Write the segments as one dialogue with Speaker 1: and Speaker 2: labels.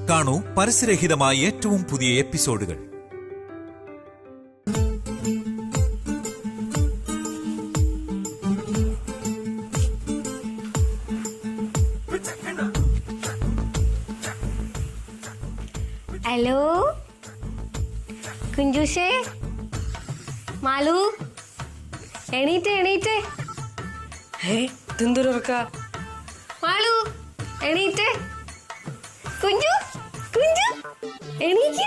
Speaker 1: കാണൂ പരസ്യരഹിതമായ ഏറ്റവും പുതിയ എപ്പിസോഡുകൾ.
Speaker 2: ഹലോ കുഞ്ചൂഷേ, മാലു, എണീറ്റേ എണീറ്റേ. മാലു എണീറ്റേ. കുഞ്ചു കുഞ്ചു എണീക്ക്.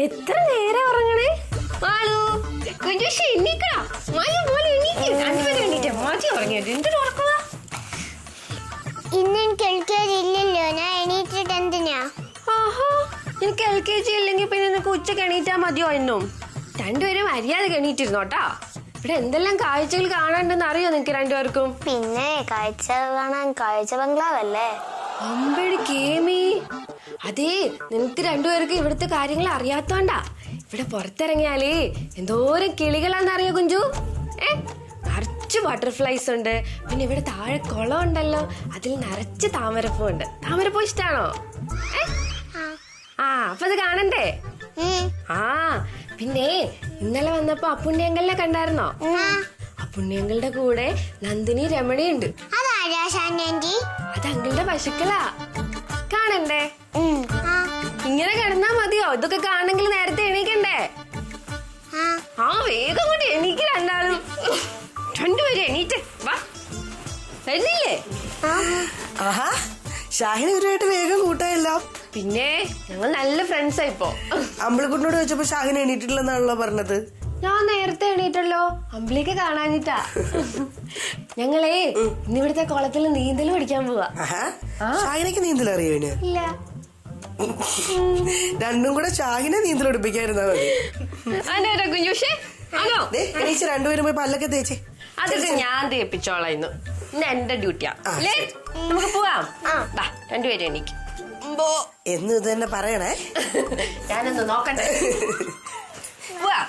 Speaker 2: എത്ര നേരം ഉറങ്ങണേ മാലു. കുഞ്ചൂഷേ എണീക്കടാ. മാലു മാലു എണീക്ക്. രണ്ടുപേരും എണീറ്റേ. മാറ്റി ഉറങ്ങിയത് എന്തൊരു ഉറക്കവാ.
Speaker 3: ഇന്ന് എനിക്ക് LKG ഇല്ലല്ലോ, ഞാൻ എണീറ്റിട്ട് എന്തിനാ?
Speaker 2: എനിക്ക് LKG ഇല്ലെങ്കിൽ പിന്നെ നിനക്ക് ഉച്ചക്ക് എണീറ്റാ മതിയോ എന്നും? രണ്ടുപേരും മര്യാദ എണീറ്റിരുന്നോട്ടാ. ഇവിടെ എന്തെല്ലാം കാഴ്ചകൾ കാണാണ്ടെന്ന് അറിയോ നിനക്ക് രണ്ടുപേർക്കും?
Speaker 3: പിന്നെ കാഴ്ച കാണാൻ കാഴ്ച ബംഗ്ലാവല്ലേ.
Speaker 2: അമ്പടി കേമി. അതേ, നിനക്ക് രണ്ടുപേർക്ക് ഇവിടുത്തെ കാര്യങ്ങൾ അറിയാത്തോണ്ടാ. ഇവിടെ പുറത്തിറങ്ങിയാലേ എന്തോരം കിളികളാന്നറിയോ കുഞ്ചു? നിറച്ച് ബട്ടർഫ്ലൈസ് ഉണ്ട്. പിന്നെ ഇവിടെ താഴെ കുളം ഉണ്ടല്ലോ, അതിൽ നിറച്ച് താമരപ്പൂ ഉണ്ട്. താമരപ്പൂ ഇഷ്ടാണോ? അപ്പൊ അത് കാണണ്ടേ? പിന്നെ ഇന്നലെ വന്നപ്പോ അപ്പുണ്ണിയങ്കലിനെ കണ്ടായിരുന്നോ? അപ്പുണ്ണിയങ്കളുടെ കൂടെ നന്ദിനി രമണിയുണ്ട്. അത് അങ്കിളുടെ പശുക്കളാ. കാണണ്ടേ? ഇങ്ങനെ കിടന്നാ മതിയോ? ഇതൊക്കെ കാണണമെങ്കിൽ നേരത്തെ എണീക്കണ്ടേ? വേഗം കൊണ്ട് എണീക്ക് രണ്ടാളും. രണ്ടുപേരും എണീറ്റ് വാ. വരുന്നില്ലേ?
Speaker 4: ഷാഹിന ഇവരുമായിട്ട് വേഗം കൂട്ടായല്ലോ.
Speaker 2: പിന്നെ ഞങ്ങൾ നല്ല ഫ്രണ്ട്സാ ഇപ്പോ.
Speaker 4: അമ്പിളിക്കുട്ടിനോട് ചോദിച്ചപ്പോ ഷാഹിന എണീറ്റിട്ടില്ലെന്നാണല്ലോ പറഞ്ഞത്.
Speaker 2: ഞാൻ നേരത്തെ എണീറ്റല്ലോ, അമ്പിളിക്ക് കാണാനിട്ടാ. ഞങ്ങളേ ഇന്നിവിടുത്തെ കുളത്തിൽ നീന്തൽ പഠിക്കാൻ പോവാ.
Speaker 4: ഷാഹിനക്ക് നീന്തൽ അറിയോ?
Speaker 2: ഇല്ല.
Speaker 4: രണ്ടും കൂടെ ഷാഹിനെ നീന്തൽ പഠിപ്പിക്കായിരുന്നാ മതി. രണ്ടുപേരും പോയി പല്ലൊക്കെ തേച്ചേ.
Speaker 2: അതൊക്കെ ഞാൻ തേപ്പിച്ചോളാം. ഇന്ന് എന്റെ ഡ്യൂട്ടിയാ. നമുക്ക് പോവാം. രണ്ടുപേരും എനിക്ക്
Speaker 4: എന്ന് ഇത് തന്നെ പറയണേ.
Speaker 2: ഞാനൊന്ന് നോക്കട്ടെ. പോവാ.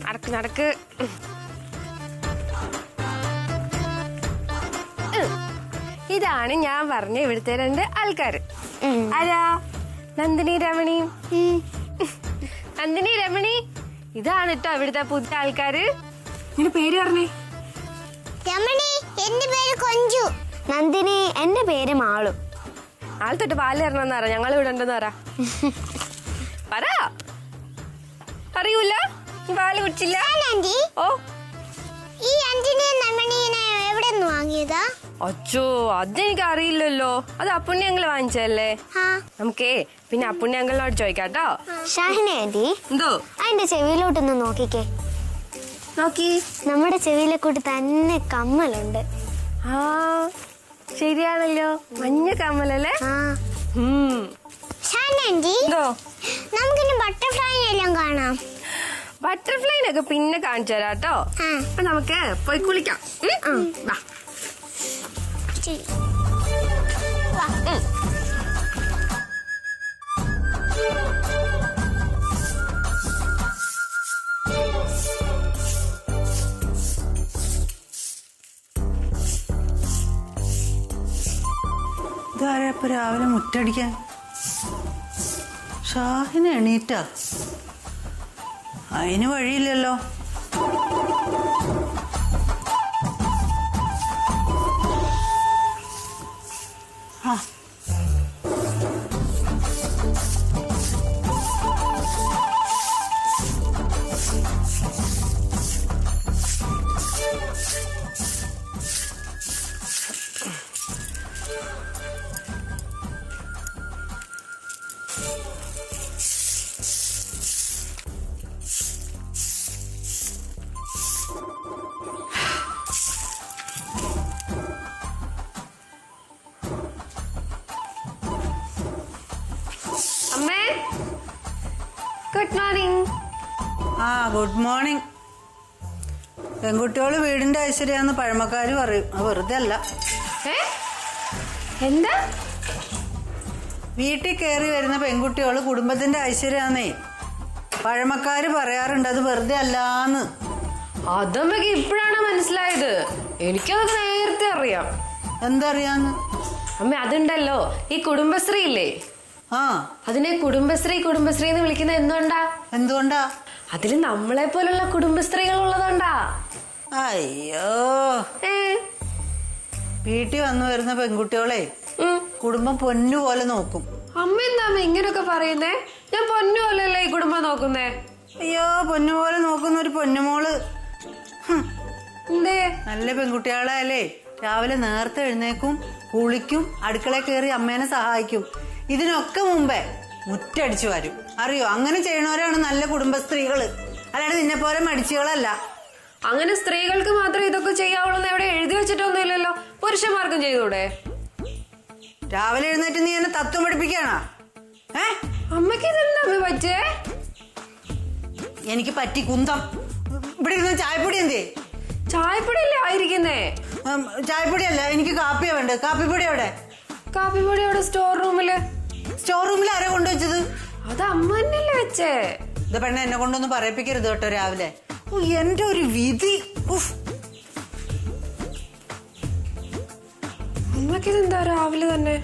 Speaker 2: നടക്ക് നടക്ക്. ഇതാണ് ഞാൻ പറഞ്ഞ ഇവിടുത്തെ രണ്ട് ആൾക്കാര്. ആരാ? നന്ദിനി രമണിയും. നന്ദിനി രമണി, ഇതാണ് കേട്ടോ ഇവിടുത്തെ പുതിയ ആൾക്കാര്. നിന്റെ പേര് പറഞ്ഞേ.
Speaker 3: രമണി എന്റെ പേര് കൊഞ്ചു.
Speaker 2: നന്ദിനി എന്റെ പേര് മാളു. ആൾ തൊട്ട് പാല് തരണമെന്ന് പറ. ഞങ്ങൾ ഇവിടെ ഉണ്ടെന്ന് പറ. പറയൂല? പാല് കുടിച്ചില്ല? ഓ,
Speaker 3: ഈ അഞ്ജനെ രമണീനെ എവിടെ നിന്ന് വാങ്ങിയതാ?
Speaker 2: അച്ചോ, അതെനിക്ക് അറിയില്ലല്ലോ. അത് അപ്പുണ്ണിയങ്കിള് വാങ്ങിച്ചല്ലേ. നമുക്കേ പിന്നെ അപ്പുണ്ണിയങ്കിളിനോട് ചോദിക്കാട്ടോ.
Speaker 3: ഷാഹിന ആന്റി,
Speaker 2: എന്തോ?
Speaker 3: അതിന്റെ ചെവിയിലോട്ടൊന്ന് നോക്കിക്കേ.
Speaker 2: നോക്കി.
Speaker 3: നമ്മുടെ ചെവിയിലെ കൂട്ടി തന്നെ കമ്മലുണ്ട്.
Speaker 2: ശരിയാണല്ലോ, മഞ്ഞ കമ്മലല്ലേ?
Speaker 3: ഷാഹിന ആന്റി,
Speaker 2: എന്തോ?
Speaker 3: നമുക്കിനി ബട്ടർഫ്ലൈ എല്ലാം കാണാം.
Speaker 2: ബട്ടർഫ്ലൈനൊക്കെ പിന്നെ കാണിച്ചു തരാട്ടോ. അപ്പൊ നമുക്ക് പോയി കുളിക്കാം.
Speaker 5: ഇതാരാ ഇപ്പൊ രാവിലെ മുറ്റടിക്കാൻ? ഷാഹിന എണീറ്റാ? അതിന് വഴിയില്ലല്ലോ.
Speaker 2: അമ്മേ, ഗുഡ് മോർണിംഗ്.
Speaker 5: Good morning. പെൺകുട്ടികള് വീടിന്റെ ഐശ്വര്യാന്ന് പഴമക്കാര് പറയും. വെറുതെ അല്ല.
Speaker 2: എന്താ?
Speaker 5: വീട്ടിൽ കയറി വരുന്ന പെൺകുട്ടികള് കുടുംബത്തിന്റെ ഐശ്വര്യാന്നേ പഴമക്കാര് പറയാറുണ്ട് അത് വെറുതെ അല്ലാന്ന്.
Speaker 2: അതമ്മക്ക് ഇപ്പോഴാണ് മനസ്സിലായത്. എനിക്കതൊക്കെ നേരത്തെ അറിയാം.
Speaker 5: എന്താ അറിയാന്ന്?
Speaker 2: അമ്മ അതുണ്ടല്ലോ, ഈ കുടുംബശ്രീ ഇല്ലേ,
Speaker 5: ആ
Speaker 2: അതിനെ കുടുംബശ്രീ കുടുംബശ്രീ എന്ന് വിളിക്കുന്നത് എന്തുകൊണ്ടാ?
Speaker 5: എന്തുകൊണ്ടാ?
Speaker 2: അതില് നമ്മളെ പോലുള്ള കുടുംബസ്ത്രീകൾ ഉള്ളതുകൊണ്ടാ.
Speaker 5: അയ്യോ, വീട്ടിൽ വന്നു വരുന്ന പെൺകുട്ടികളെ കുടുംബം പൊന്നുപോലെ നോക്കും.
Speaker 2: അമ്മ എന്താ അമ്മ ഇങ്ങനൊക്കെ പറയുന്നേ? ഞാൻ പൊന്നു പോലല്ലേ ഈ കുടുംബം നോക്കുന്നേ.
Speaker 5: അയ്യോ, പൊന്നുപോലെ നോക്കുന്ന ഒരു പൊന്നുമോള്.
Speaker 2: എന്തേ?
Speaker 5: നല്ല പെൺകുട്ടികളല്ലേ, രാവിലെ നേരത്തെ എഴുന്നേക്കും, കുളിക്കും, അടുക്കളയിൽ കയറി അമ്മേനെ സഹായിക്കും. ഇതിനൊക്കെ മുമ്പേ മുറ്റടിച്ചു വരും. അറിയോ? അങ്ങനെ ചെയ്യണവരാണ് നല്ല കുടുംബസ്ത്രീകള്, അല്ലാണ്ട് നിന്നെ പോലെ മടിച്ചുകളല്ല.
Speaker 2: അങ്ങനെ സ്ത്രീകൾക്ക് മാത്രമേ ഇതൊക്കെ ചെയ്യാവുള്ളൂ എവിടെ എഴുതി വെച്ചിട്ടൊന്നുമില്ലല്ലോ. പുരുഷന്മാർക്കും ചെയ്തൂടെ?
Speaker 5: രാവിലെ എഴുന്നേറ്റ് നീ എന്നെ തത്വം പഠിപ്പിക്കാണോ?
Speaker 2: അമ്മക്ക് ഇതെന്താ അമ്മ പറ്റേ?
Speaker 5: എനിക്ക് പറ്റി കുന്തം. ഇവിടെ ഇരുന്ന് ചായപ്പൊടി എന്തേ?
Speaker 2: ചായപ്പൊടി അല്ലേ ആയിരിക്കുന്നേ?
Speaker 5: ചായപ്പൊടി അല്ല, എനിക്ക് കാപ്പിയാ വേണ്ടത്. കാപ്പിപ്പൊടി എവിടെ?
Speaker 2: കാപ്പിപ്പൊടി അവിടെ സ്റ്റോർ റൂമില്.
Speaker 5: സ്റ്റോർ റൂമിൽ ആരാ കൊണ്ടുവച്ചത്?
Speaker 2: അത് അമ്മ തന്നെയല്ലേ വെച്ചേ.
Speaker 5: ഇത് പെണ്ണെ എന്നെ കൊണ്ടൊന്നും പറയിപ്പിക്കരുത് കേട്ടോ രാവിലെ. എന്റെ ഒരു വിധി.
Speaker 2: അമ്മക്കിതെന്താ രാവിലെ തന്നെ?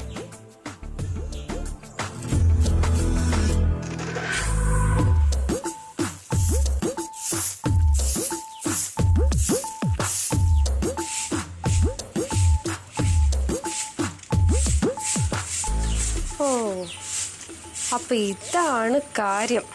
Speaker 2: ഓ, അപ്പൊ ഇതാണ് കാര്യം.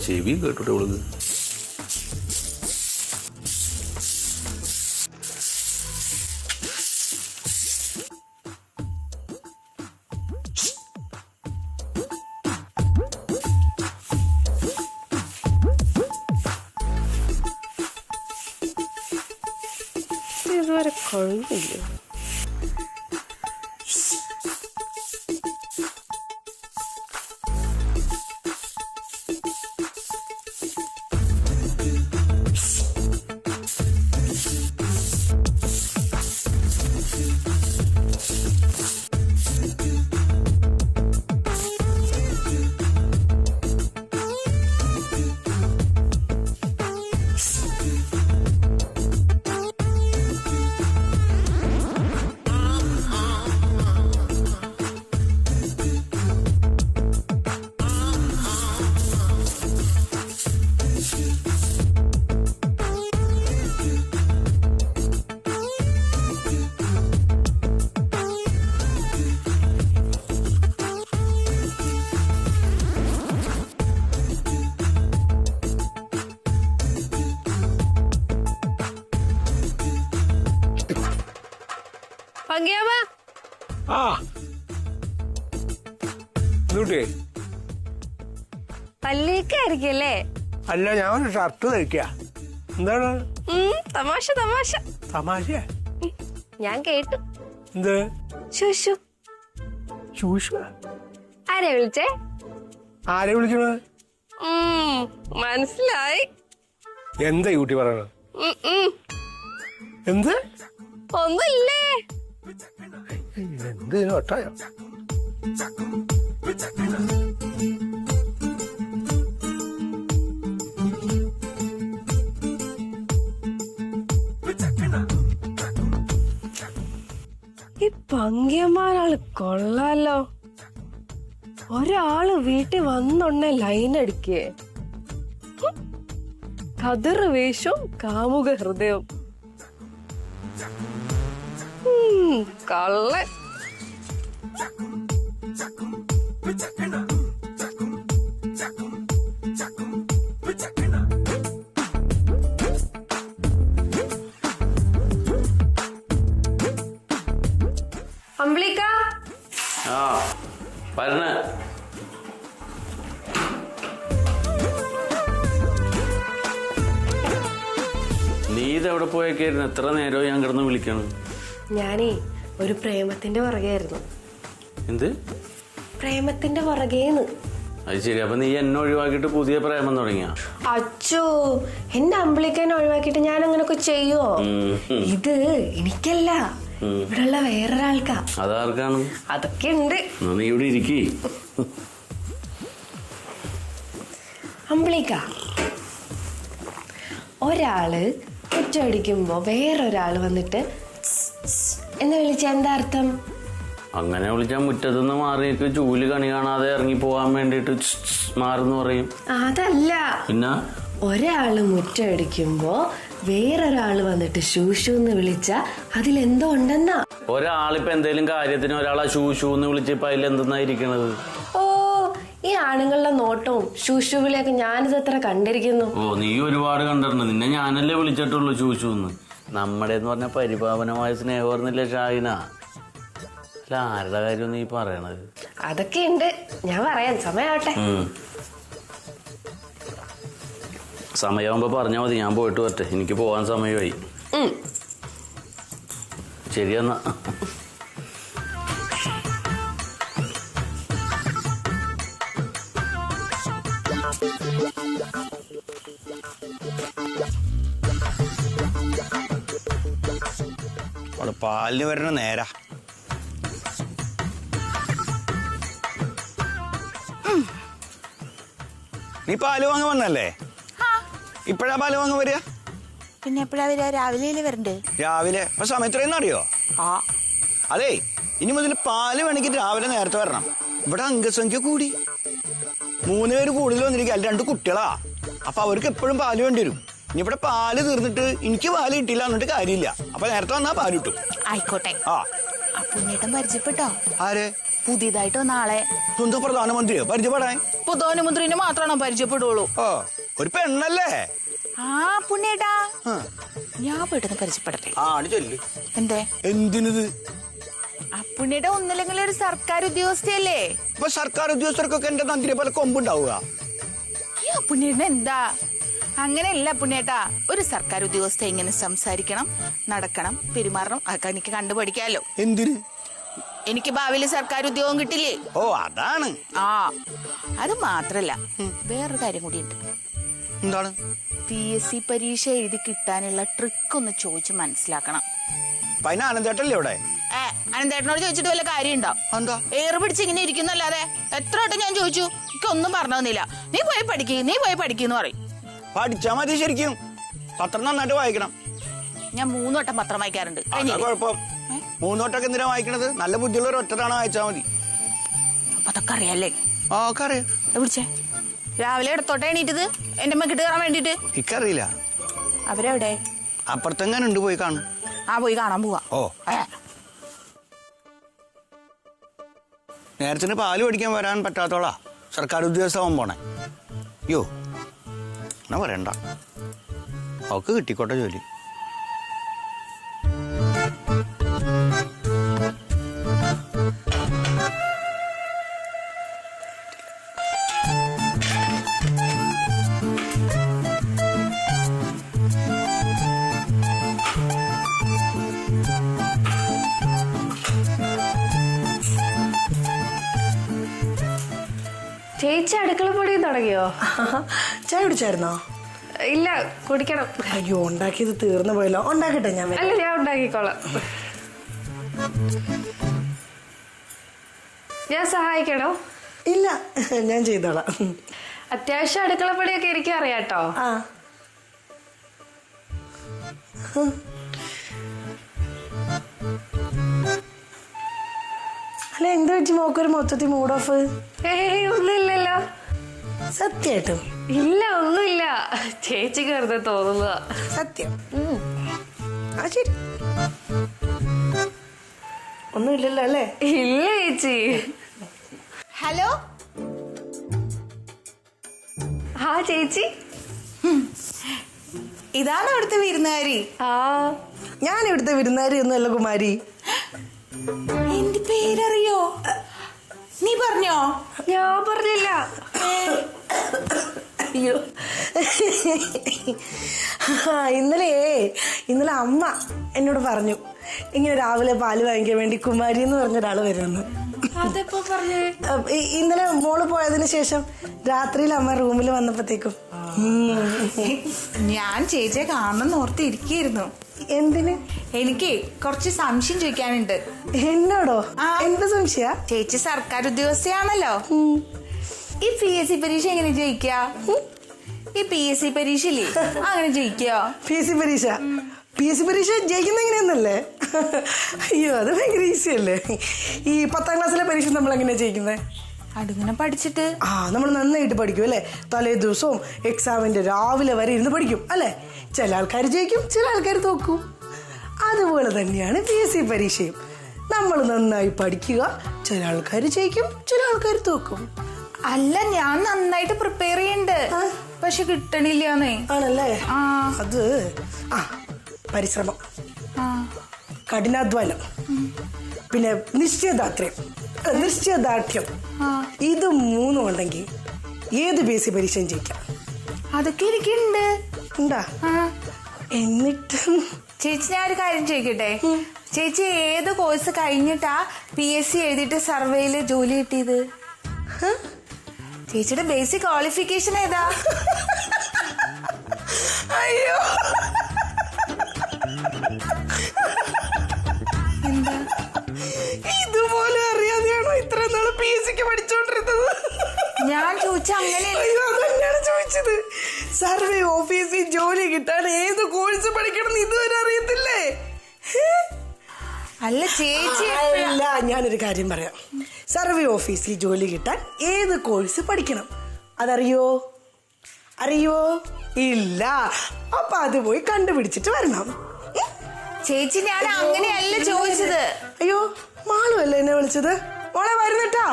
Speaker 6: ചെവിയും കേട്ടോട്ടെ അവളത്.
Speaker 2: ഇതുവരെ കൊള്ളില്ല. പള്ളിക്കായിരിക്കല്ലേ?
Speaker 7: അല്ല, ഞാൻ ഷർട്ട് തയ്ക്കുക. എന്താണ്
Speaker 2: തമാശ തമാശ
Speaker 7: തമാശ?
Speaker 2: ഞാൻ കേട്ടു.
Speaker 7: എന്ത്
Speaker 2: ശുശു?
Speaker 7: ശൂഷു?
Speaker 2: ആരെ വിളിച്ചേ?
Speaker 7: ആരെ വിളിക്കണത്?
Speaker 2: മനസ്സിലായി.
Speaker 7: എന്താ കുട്ടി പറയണത്? എന്ത്?
Speaker 2: ഒന്നുമില്ലേ.
Speaker 7: എന്ത് ഒട്ടായോ?
Speaker 2: ഈ പങ്കിയന്മാരാള് കൊള്ളാലോ. ഒരാള് വീട്ടിൽ വന്നൊണ്ണെ ലൈൻ അടിക്കേ. കതിർ വേഷവും കാമുക ഹൃദയവും. കള്ളൻ. അമ്പിളിക്ക,
Speaker 6: വരണ. നീ ഇതെവിടെ പോയേക്കായിരുന്നു? എത്ര നേരവും ഞാൻ കിടന്ന് വിളിക്കണം.
Speaker 2: ഞാനേ ഒരു പ്രേമത്തിന്റെ പുറകെയായിരുന്നു.
Speaker 6: എന്ത്
Speaker 2: പ്രേമത്തിന്റെ പുറകേന്ന്.
Speaker 6: അത് ശരി. അപ്പൊ നീ എന്നെ ഒഴിവാക്കിയിട്ട് പുതിയ പ്രേമം തുടങ്ങിയ?
Speaker 2: അച്ചോ, എന്റെ അമ്പിളിക്കന്നെ ഒഴിവാക്കിയിട്ട് ഞാൻ അങ്ങനൊക്കെ ചെയ്യുവോ? ഇത് എനിക്കല്ല, ഇവിടെയുള്ള വേറൊരാൾക്കാ.
Speaker 6: അതാർക്കാണ്?
Speaker 2: അതൊക്കെ ഉണ്ട്.
Speaker 6: നീ ഇവിടെ ഇരിക്കേ.
Speaker 2: അമ്പിളിക്ക, ഒരാള് ഒറ്റയടിക്കുമ്പോ വേറൊരാള് വന്നിട്ട് എന്ന് വിളിച്ച എന്താ അർത്ഥം?
Speaker 6: അങ്ങനെ വിളിച്ചാൽ മുറ്റത്തുനിന്ന് മാറിയേക്ക് ചൂല് കണി കാണാതെ ഇറങ്ങി പോവാൻ വേണ്ടിട്ട് മാറുന്നു പറയും.
Speaker 2: അതല്ല,
Speaker 6: പിന്നെ
Speaker 2: ഒരാള് മുറ്റടിക്കുമ്പോ വേറൊരാള് വന്നിട്ട് ശൂശു എന്ന് വിളിച്ച അതിലെന്തോ ഉണ്ടെന്നാ.
Speaker 6: ഒരാളിപ്പോ എന്തേലും കാര്യത്തിന് ഒരാളെ ശൂശു എന്ന് വിളിച്ചപ്പോ അതിലെന്തെന്നായിരിക്കണത്?
Speaker 2: ഓ, ഈ ആണുങ്ങളുടെ നോട്ടവും ശൂശു വിളിയൊക്കെ ഞാനിത് എത്ര കണ്ടിരിക്കുന്നു.
Speaker 6: ഓ, നീ ഒരുപാട് കണ്ടിട്ടുണ്ട്. നിന്നെ ഞാനല്ലേ വിളിച്ചിട്ടുള്ളൂ ശൂശു എന്ന്. നമ്മുടെ എന്ന് പറഞ്ഞ പരിപാവനമായ സ്നേഹമായിരുന്നില്ലേ ഷാഹിന? അല്ല, ആരുടെ കാര്യം നീ പറയണത്?
Speaker 2: അതൊക്കെ ഉണ്ട്, ഞാൻ പറയാം, സമയാവട്ടെ.
Speaker 6: സമയമാകുമ്പോ പറഞ്ഞാ മതി, ഞാൻ പോയിട്ട് വരട്ടെ. എനിക്ക് പോവാൻ സമയമായി. ശരിയെന്നാ.
Speaker 8: അവിടെ പാലിന് വരണ നേരാ. നീ പാല് വാങ്ങാൻ വന്നല്ലേ? ഇപ്പഴാ പാല് വാങ്ങാൻ വരിക?
Speaker 9: പിന്നെ എപ്പോഴാ വരിക? രാവിലെ വരണ്ടേ?
Speaker 8: രാവിലെ. അപ്പൊ സമയത്രയെന്ന് അറിയോ? അതെ, ഇനി മുതൽ പാല് വേണമെങ്കിൽ രാവിലെ നേരത്തെ വരണം. ഇവിടെ അംഗസംഖ്യ കൂടി 3 പേര് കൂടുതൽ വന്നിരിക്കുക. അല്ല, 2 കുട്ടികളാ. അപ്പൊ അവർക്ക് എപ്പോഴും പാല് വേണ്ടി വരും. ഇനി ഇവിടെ പാല് തീർന്നിട്ട് എനിക്ക് പാല് കിട്ടില്ല എന്നിട്ട് കാര്യമില്ല. അപ്പൊ നേരത്തെ വന്നാ പാല് കിട്ടും.
Speaker 9: ആയിക്കോട്ടെ. പുണ്യേട്ടൻ പരിചയപ്പെട്ടോ?
Speaker 8: ആരെ?
Speaker 9: പുതിയതായിട്ട് വന്ന ആളെ.
Speaker 8: സ്വന്തം പ്രധാനമന്ത്രിയോ പരിചയപ്പെടാൻ?
Speaker 9: പ്രധാനമന്ത്രിനെ മാത്രമാണോ പരിചയപ്പെടുള്ളൂ?
Speaker 8: ഓ, ഒരു പെണ്ണല്ലേ?
Speaker 9: പുണ്യേട്ടാ, ഞാൻ പോയിട്ടൊന്ന് പരിചയപ്പെടട്ടെ.
Speaker 8: ചൊല്ലു.
Speaker 9: എന്തേ?
Speaker 8: എന്തിനത്?
Speaker 9: പുണ്യേട്ട ഒന്നില്ലെങ്കിൽ ഒരു സർക്കാർ ഉദ്യോഗസ്ഥയല്ലേ?
Speaker 8: ഇപ്പൊ സർക്കാർ ഉദ്യോഗസ്ഥർക്കൊക്കെ എന്റെ തന്ത്രിയെ പോലെ കൊമ്പുണ്ടാവുക.
Speaker 9: പുണ്യേട്ടൻ എന്താ? അങ്ങനെയല്ല പുണ്യേട്ടാ, ഒരു സർക്കാർ ഉദ്യോഗസ്ഥ ഇങ്ങനെ സംസാരിക്കണം, നടക്കണം, പെരുമാറണം, അതൊക്കെ എനിക്ക് കണ്ടുപഠിക്കാലോ.
Speaker 8: എന്തിന്?
Speaker 9: എനിക്ക് ഭാവിയിൽ സർക്കാർ ഉദ്യോഗം കിട്ടില്ലേ?
Speaker 8: ഓ, അതാണ്.
Speaker 9: അത് മാത്രല്ല, വേറൊരു കാര്യം കൂടി ഉണ്ട്.
Speaker 8: എന്താണ്?
Speaker 9: PSC പരീക്ഷ എഴുതി കിട്ടാനുള്ള ട്രിക്ക് ഒന്ന് ചോദിച്ച് മനസ്സിലാക്കണം.
Speaker 8: അതിന് ആനന്ദേട്ടല്ലേ ഇവിടെ?
Speaker 9: അനന്തേട്ടനോട് ചോദിച്ചിട്ട് വല്ല കാര്യമുണ്ടോ?
Speaker 8: എന്താ
Speaker 9: ഏറ് പിടിച്ച് ഇങ്ങനെ ഇരിക്കുന്നല്ലാതെ എത്ര വട്ടം ഞാൻ ചോദിച്ചു, എനിക്കൊന്നും പറഞ്ഞു തന്നില്ല. നീ പോയി പഠിക്കുന്നു പറയും.
Speaker 8: പഠിച്ചാ മതി. ശരിക്കും പത്രം നന്നായിട്ട് വായിക്കണം.
Speaker 9: ഞാൻ 3 വട്ടം പത്രം വായിക്കാറുണ്ട്.
Speaker 8: കുഴപ്പം 3 വട്ടമൊക്കെ എന്തിനാ വായിക്കണത്? നല്ല ബുദ്ധിയുള്ളവർ ഒറ്റതാണ് വായിച്ചാ മതി.
Speaker 9: അപ്പൊ അതൊക്കെ അറിയാല്ലേ?
Speaker 8: ഒക്കെ അറിയാം.
Speaker 9: വിളിച്ചേ രാവിലെ ഇടത്തോട്ടെ എണീറ്റത് എന്റെ അമ്മ കിട്ട് കയറാൻ വേണ്ടിട്ട്.
Speaker 8: എനിക്കറിയില്ല.
Speaker 9: അവരെവിടെ?
Speaker 8: അപ്പുറത്തെങ്ങനെ ഉണ്ട്, പോയി കാണും.
Speaker 9: പോയി കാണാൻ പോവാ.
Speaker 8: നേരത്തിന് പാല് പഠിക്കാൻ വരാൻ പറ്റാത്തോളാ സർക്കാർ ഉദ്യോഗസ്ഥൻ പോണേ. അയ്യോ, എന്നാ പറയണ്ട, അവക്ക് കിട്ടിക്കോട്ടെ ജോലി.
Speaker 2: ചേച്ചി അടുക്കള പൊടി തുടങ്ങിയോ?
Speaker 4: ചായ കുടിച്ചായിരുന്നോ?
Speaker 2: ഇല്ല, കുടിക്കണം.
Speaker 4: അയ്യോ, ഉണ്ടാക്കിയത് തീർന്നു പോയല്ലോ. ഉണ്ടാക്കട്ടെ ഞാൻ?
Speaker 2: അല്ല, ഞാൻ ഉണ്ടാക്കിക്കോളാം. ഞാൻ സഹായിക്കണോ?
Speaker 4: ഇല്ല, ഞാൻ ചെയ്തോളാം.
Speaker 2: അത്യാവശ്യം അടുക്കള പൊടിയൊക്കെ എനിക്ക് അറിയാട്ടോ.
Speaker 4: അല്ല, എന്ത് വെച്ച് മോക്കൊരു മൊത്തത്തിൽ മൂഡ് ഓഫ്?
Speaker 2: ഒന്നുമില്ലല്ലോ.
Speaker 4: സത്യമായിട്ടും?
Speaker 2: ഇല്ല, ഒന്നുമില്ല. ചേച്ചിക്ക് വെറുതെ തോന്നുന്നതാ.
Speaker 4: സത്യം? ശരി, ഒന്നുമില്ലല്ലോ അല്ലേ?
Speaker 2: ഇല്ല ചേച്ചി.
Speaker 9: ഹലോ.
Speaker 2: ചേച്ചി,
Speaker 9: ഇതാണ് ഇവിടുത്തെ വിരുന്നുകാരി.
Speaker 4: ഞാൻ ഇവിടുത്തെ വിരുന്നുകാരി ഒന്നുമല്ല കുമാരി.
Speaker 9: എന്റെ പേരറിയോ? പറഞ്ഞോ?
Speaker 2: ഞാൻ പറഞ്ഞില്ല.
Speaker 4: അയ്യോ ഇന്നലെ അമ്മ എന്നോട് പറഞ്ഞു ഇങ്ങനെ രാവിലെ പാല് വാങ്ങിക്കാൻ വേണ്ടി കുമാരി എന്ന് പറഞ്ഞ ഒരാള് വരുമെന്ന്.
Speaker 2: അതെപ്പോ പറഞ്ഞേ?
Speaker 4: ഇന്നലെ മോള് പോയതിനു ശേഷം രാത്രിയിൽ അമ്മ റൂമിൽ വന്നപ്പോഴത്തേക്കും.
Speaker 9: ഞാൻ ചേച്ചിയെ കാണണമെന്ന് ഓർത്ത് ഇരിക്കുകയായിരുന്നു.
Speaker 4: എന്തിന്?
Speaker 9: എനിക്ക് കുറച്ച് സംശയം ചോദിക്കാനുണ്ട്.
Speaker 4: എന്നോടോ?
Speaker 9: ആ.
Speaker 4: എന്ത് സംശയ?
Speaker 9: ചേച്ചി സർക്കാർ ഉദ്യോഗസ്ഥയാണല്ലോ. ഈ PSC പരീക്ഷ എങ്ങനെ ജയിക്ക? ഈ PSC പരീക്ഷയില്ലേ അങ്ങനെ ജയിക്കോ?
Speaker 4: PSC പരീക്ഷ ജയിക്കുന്ന എങ്ങനെയാന്നല്ലേ? അയ്യോ അത് ഭയങ്കര ഈസി അല്ലേ. ഈ 10ാം ക്ലാസ്സിലെ പരീക്ഷ നമ്മൾ എങ്ങനെയാ ജയിക്കുന്നത്?
Speaker 9: അതിങ്ങനെ പഠിച്ചിട്ട്
Speaker 4: നമ്മൾ നന്നായിട്ട് പഠിക്കും അല്ലേ. തലേ ദിവസവും എക്സാമിന്റെ രാവിലെ വരെ ഇരുന്ന് പഠിക്കും അല്ലേ. ചില ആൾക്കാർ ജയിക്കും, ചില ആൾക്കാർ തോക്കും. അതുപോലെ തന്നെയാണ് PSC പരീക്ഷയും. നമ്മൾ നന്നായി പഠിക്കുക, ചില ആൾക്കാർ ജയിക്കും, ചില ആൾക്കാർ തോക്കും.
Speaker 9: അല്ല, ഞാൻ നന്നായിട്ട് പ്രിപ്പയർ ചെയ്യണ്ട്, പക്ഷെ കിട്ടണില്ലാന്നേ.
Speaker 4: ആണല്ലേ?
Speaker 9: ആ.
Speaker 4: അത് പരിശ്രമം, കഠിനാധ്വാനം, പിന്നെ നിശ്ചയദാർഢ്യം, ഇത് 3 ഉണ്ടെങ്കിൽ ഏത് PSC പരീക്ഷയും ജയിക്കാം.
Speaker 9: അതൊക്കെ എനിക്കുണ്ട്.
Speaker 4: ഉണ്ടാ? എന്നിട്ട്
Speaker 9: ചേച്ചി ഞാൻ ഒരു കാര്യം ചോദിക്കട്ടെ? ചേച്ചി ഏത് കോഴ്സ് കഴിഞ്ഞിട്ടാ PSC എഴുതിയിട്ട് സർവേയില് ജോലി കിട്ടിയത്? ചേച്ചിയുടെ ബേസിക് ക്വാളിഫിക്കേഷൻ ഏതാ?
Speaker 4: അയ്യോ
Speaker 9: എന്താ
Speaker 4: ഇതുപോലെ അറിയാതെയാണോ ഇത്ര നാള് PSCക്ക് പഠിച്ചോണ്ടിരുന്നത്?
Speaker 9: ഞാൻ ചോദിച്ച അങ്ങനെ
Speaker 4: അയ്യോ അതന്നെയാണ് ചോദിച്ചത്. സർവേ ഓഫീസിൽ ജോലി കിട്ടാൻ ഏത് കോഴ്സ് പഠിക്കണം ഇതുവരെ അറിയത്തില്ലേ?
Speaker 9: അല്ല ചേച്ചി.
Speaker 4: അല്ല, ഞാനൊരു കാര്യം പറയാം. സർവേ ഓഫീസിൽ ജോലി കിട്ടാൻ ഏത് കോഴ്സ് പഠിക്കണം അതറിയോ? ഇല്ല. അപ്പൊ അത് പോയി കണ്ടുപിടിച്ചിട്ട് വരണം.
Speaker 9: ചേച്ചി ഞാൻ അങ്ങനെയല്ല ചോദിച്ചത്.
Speaker 4: അയ്യോ മാളു അല്ലേ എന്നെ വിളിച്ചത്? മോളെ വരുന്നിട്ടാ.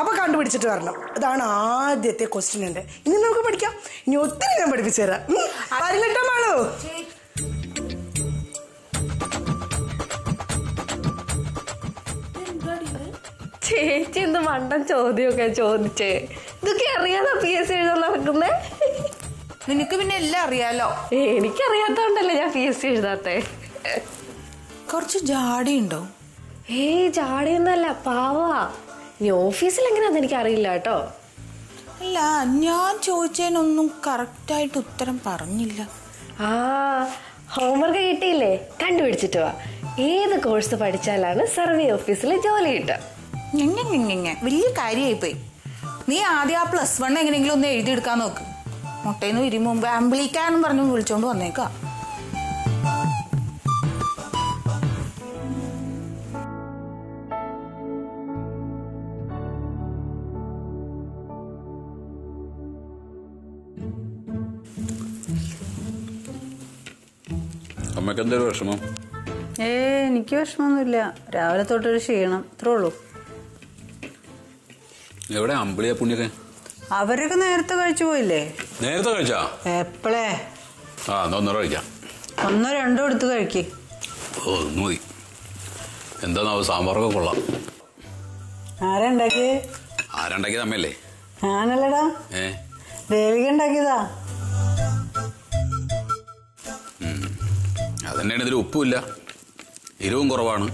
Speaker 4: അപ്പൊ കണ്ടുപിടിച്ചിട്ട് വരണം. അതാണ് ആദ്യത്തെ ക്വസ്റ്റ്യൻ. ഉണ്ട് ഇനി നമുക്ക് പഠിക്കാം. ഇനി ഒത്തിരി ഞാൻ പഠിപ്പിച്ചു തരാം. വരുന്നിട്ടാ മാളു.
Speaker 2: ചേച്ചി എന്ത് മണ്ടൻ ചോദ്യമൊക്കെ ചോദിച്ചേ? ഇതൊക്കെ അറിയാതാ PSC എഴുതാൻ നടക്കുന്നേ?
Speaker 9: നിനക്ക് പിന്നെ എല്ലാം അറിയാലോ.
Speaker 2: എനിക്കറിയാത്തോണ്ടല്ലേ ഞാൻ PSC എഴുതാത്തെ.
Speaker 9: കുറച്ച് ജാടിയുണ്ടോ?
Speaker 2: ജാടിയൊന്നല്ല, പാവാ. ഇനി ഓഫീസിൽ എങ്ങനെയാന്ന് എനിക്ക് അറിയില്ല കേട്ടോ.
Speaker 9: അല്ല, ഞാൻ ചോദിച്ചതിനൊന്നും കറക്റ്റായിട്ട് ഉത്തരം പറഞ്ഞില്ല.
Speaker 2: ഹോംവർക്ക് കിട്ടിയില്ലേ? കണ്ടുപിടിച്ചിട്ട് വാ. ഏത് കോഴ്സ് പഠിച്ചാലാണ് സർവേ ഓഫീസിൽ ജോലി കിട്ടുക?
Speaker 9: വലിയ കാര്യമായിപ്പോയി. നീ ആദ്യം ആ +1 എങ്ങനെയെങ്കിലും ഒന്ന് എഴുതിയെടുക്കാൻ നോക്ക്. മുട്ടയിന്ന് വരും മുമ്പ് അമ്പിളിക്കാന്നും പറഞ്ഞു വിളിച്ചോണ്ട് വന്നേക്കാം.
Speaker 10: അമ്മക്ക് എന്തൊരു വിഷമം?
Speaker 5: എനിക്ക് വിഷമമൊന്നുമില്ല. രാവിലെ തൊട്ടൊരു ക്ഷീണം, അത്രേ ഉള്ളൂ.
Speaker 10: എവിടെ അമ്പിളിയ പുണ്യൊക്കെ?
Speaker 5: അവരൊക്കെ നേരത്തെ കഴിച്ചു പോയില്ലേ?
Speaker 10: നേരത്തെ കഴിച്ചാ?
Speaker 5: എപ്പോഴേ?
Speaker 10: ഒന്നര കഴിക്കാം.
Speaker 5: 1-2 എടുത്ത് കഴിക്കേ.
Speaker 10: ഒന്ന് മതി. എന്താന്നാവും, സാമ്പാറൊക്കെ കൊള്ളാം.
Speaker 5: ആരാ ഉണ്ടാക്കിയേ?
Speaker 10: ആരുണ്ടാക്കിയത്? അമ്മയല്ലേ?
Speaker 5: ഞാനല്ലടാ, ദേവിക ഉണ്ടാക്കിയതാ.
Speaker 10: അതന്നെയാണ്. ഇതിൽ ഉപ്പുമില്ല, എരിവും കുറവാണ്.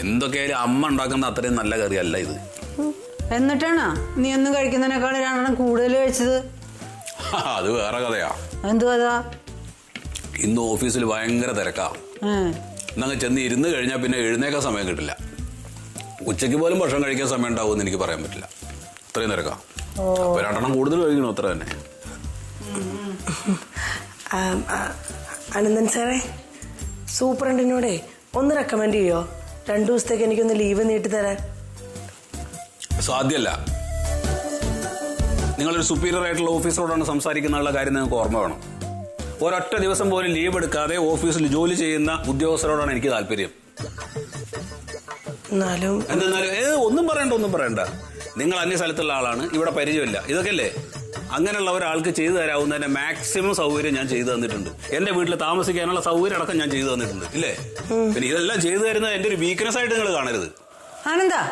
Speaker 10: എന്തൊക്കെയായാലും അമ്മ ഉണ്ടാക്കുന്ന അത്രയും നല്ല കറിയല്ല ഇത്.
Speaker 5: എന്നിട്ടാണോ നീ ഒന്നും കഴിക്കുന്നതിനേക്കാൾ 2 കൂടുതൽ കഴിച്ചത്?
Speaker 10: അത് വേറെ കഥയാ.
Speaker 5: എന്തു കഥ?
Speaker 10: ഇന്ന് ഓഫീസിൽ ഭയങ്കര തിരക്കാ. എന്നങ്ങ് ചെന്ന് ഇരുന്ന് കഴിഞ്ഞാൽ പിന്നെ എഴുന്നേക്കാൻ സമയം കിട്ടില്ല. ഉച്ചയ്ക്ക് പോലും ഭക്ഷണം കഴിക്കാൻ സമയം ഉണ്ടാവുമെന്ന് എനിക്ക് പറയാൻ പറ്റില്ല. ഇത്രയും തിരക്കാ. അപ്പൊ 2 കൂടുതൽ കഴിക്കണം, അത്ര തന്നെ.
Speaker 4: അനന്തൻ സാറേ, സൂപ്രണ്ടിനോടെ ഒന്ന് റെക്കമെൻഡ് ചെയ്യോ? 2 ദിവസത്തേക്ക് എനിക്കൊന്ന് ലീവ് നീട്ടി തരാൻ.
Speaker 10: സാധ്യല്ല. നിങ്ങളൊരു സുപ്പീരിയർ ആയിട്ടുള്ള ഓഫീസറോടാണ് സംസാരിക്കുന്ന കാര്യം നിങ്ങൾക്ക് ഓർമ്മ വേണം. ഒരൊറ്റ ദിവസം പോലും ലീവ് എടുക്കാതെ ഓഫീസിൽ ജോലി ചെയ്യുന്ന ഉദ്യോഗസ്ഥരോടാണ് എനിക്ക് താല്പര്യം.
Speaker 4: എന്നാലും
Speaker 10: ഒന്നും പറയണ്ട. നിങ്ങൾ അന്യ സ്ഥലത്തുള്ള ആളാണ്, ഇവിടെ പരിചയമില്ല. ഇതൊക്കെ അല്ലേ അങ്ങനെയുള്ള ഒരാൾക്ക് ചെയ്തു തരാവുന്നതിന്റെ മാക്സിമം സൗകര്യം ഞാൻ ചെയ്തു തന്നിട്ടുണ്ട്. എന്റെ വീട്ടിൽ താമസിക്കാനുള്ള സൗകര്യം അടക്കം ഞാൻ ചെയ്തു തന്നിട്ടുണ്ട്, ഇല്ലേ? പിന്നെ ഇതെല്ലാം ചെയ്തു തരുന്നത് എന്റെ ഒരു വീക്ക്നെസ് ആയിട്ട് നിങ്ങൾ കാണരുത്.
Speaker 5: ആനന്ദാ,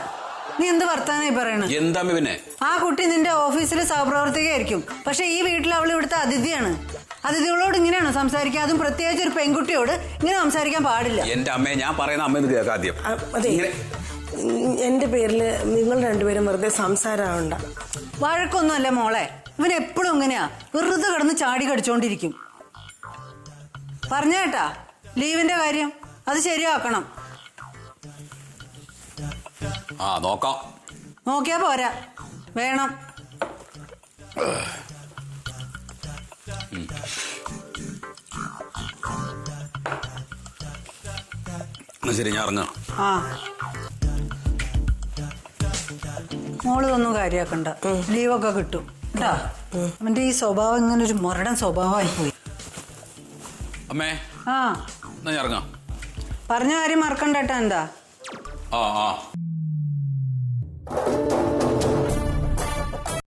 Speaker 5: നീ എന്ത് വർത്താനായി പറയണ?
Speaker 10: എന്താ പിന്നെ?
Speaker 5: ആ കുട്ടി നിന്റെ ഓഫീസിൽ സഹപ്രവർത്തകയായിരിക്കും, പക്ഷെ ഈ വീട്ടിൽ അവൾ ഇവിടുത്തെ അതിഥിയാണ്. അതിഥികളോട് ഇങ്ങനെയാണോ സംസാരിക്കുക? അതും പ്രത്യേകിച്ച് ഒരു പെൺകുട്ടിയോട് ഇങ്ങനെ സംസാരിക്കാൻ പാടില്ല.
Speaker 10: എന്റെ അമ്മയെ ഞാൻ പറയുന്ന അമ്മ കേൾക്കാം ആദ്യം.
Speaker 4: അതെ, എന്റെ പേരിൽ നിങ്ങൾ രണ്ടുപേരും വെറുതെ സംസാരമാവണ്ട.
Speaker 5: വഴക്കൊന്നുമല്ല മോളെ, ഇവൻ എപ്പോഴും ഇങ്ങനെയാ, വെറുതെ കിടന്ന് ചാടി കടിച്ചോണ്ടിരിക്കും. പറഞ്ഞേട്ടാ ലീവിന്റെ കാര്യം അത് ശരിയാക്കണം.
Speaker 10: ആ നോക്കാം.
Speaker 5: നോക്കിയാ പോരാ, വേണം.
Speaker 10: ശരി, ഞാൻ ഇറങ്ങാം.
Speaker 5: ആ മോള് ഒന്നും കാര്യാക്കണ്ട, ലീവൊക്കെ കിട്ടും കേട്ടാ. അവന്റെ ഈ സ്വഭാവം ഇങ്ങനെ ഒരു മുരടൻ സ്വഭാവമായി പോയി.
Speaker 10: അമ്മേ,
Speaker 5: ആ
Speaker 10: എന്നാ ഞാൻ ഇറങ്ങാം.
Speaker 5: പറഞ്ഞ കാര്യം മറക്കണ്ട കേട്ടാ. എന്താ?
Speaker 10: ആ ആ